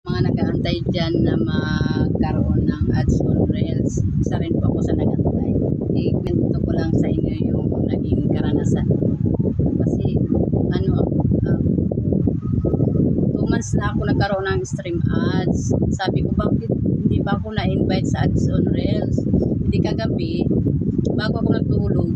Mga nag-aantay dyan na magkaroon ng ads on Reels. Isa rin po ako sa nag-aantay. I-kwento ko lang sa inyo yung naging karanasan. Kasi, ano, 2 months na ako nagkaroon ng stream ads. Sabi ko, bakit hindi ba ako na-invite sa ads on Reels? Hindi kagabi, bago ako natulog,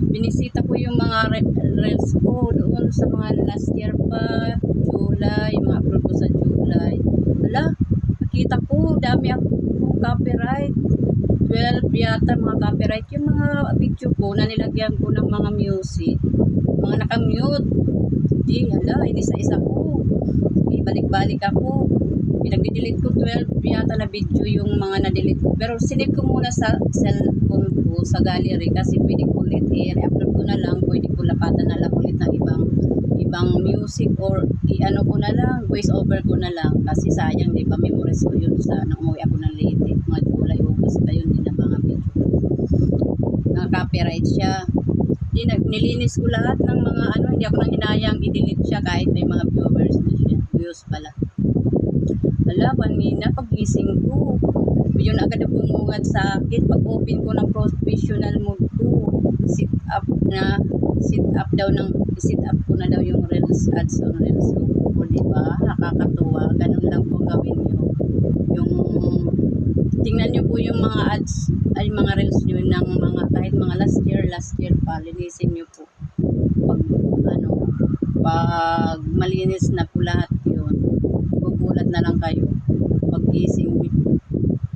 binisita ko yung mga reels ko doon sa mga last year pa, July, yung mga upload ko sa July. Hala, nakita ko, dami ako copyright. 12 yata mga copyright. Yung mga video ko na nilagyan ko ng mga music, mga nakamute. Di, hala, isa-isa ko. Ibalik-balik ako. Pinag-delete ko 12 yata na video yung mga na-delete ko. Pero sinip ko muna sa cellphone ko, sa gallery, kasi pwede ko ulit i-upload ko na lang. Pwede ko lapatan na lang ulit ng ibang music, or i-ano ko na lang, voice over ko na lang. Kasi sayang, di ba, memories ko yun sa nang umuwi ako ng Leyte. Mga July, August pa yun din ang mga video. Naka-copyright siya. Nilinis ko lahat ng mga ano, hindi ako nang hinayang i-delete siya kahit may mga viewers na siya. Views pala. Hala, kanina pagising ko, yun agad na bumungad sa akin. Pag open ko ng professional mode ko, sit up ko na daw yung Reels, ads on Reels ko, diba? Nakakatuwa. Ganun lang po gawin nyo. Yung tingnan nyo po yung mga ads, ay mga Reels nyo ng mga, kahit mga last year pa, linisin nyo po. Pag malinis na po lahat yun, gugulat na lang kayo pag-gising.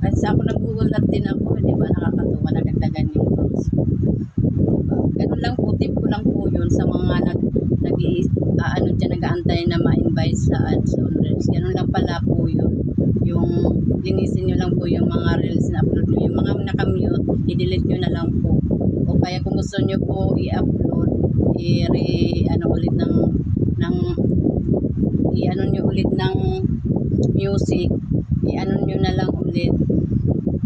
Kasi ako nagugulat din ako, di ba, nakakatuwa, nadagdagan yung views. Ganun lang po, tip ko lang po yun sa mga nag-aantay na ma-invite sa ads on Reels. Ganun lang pala po yun. Yung linisin nyo lang po yung mga Reels na upload nyo. Yung mga nakamute, i-delete nyo na lang po. O kaya kung gusto nyo po i-upload, i-ano nyo ulit ng music, i-ano nyo na lang ulit,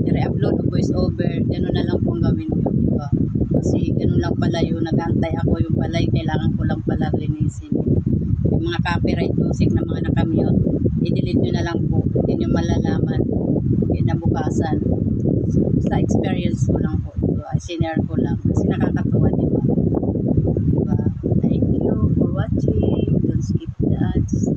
i-re-upload o voice over, gano'n na lang pong gawin nyo, diba? Kasi gano'n lang pala yun, nag-aantay ako, yung pala yung kailangan ko lang pala linisin. Yung mga copyright music na mga nakamute, i-delete nyo na lang po, hindi nyo malalaman kinabukasan. Sa experience ko lang po ito, sinare ko lang kasi nakakatuwa, diba? Thank you for watching. Don't skip the ads.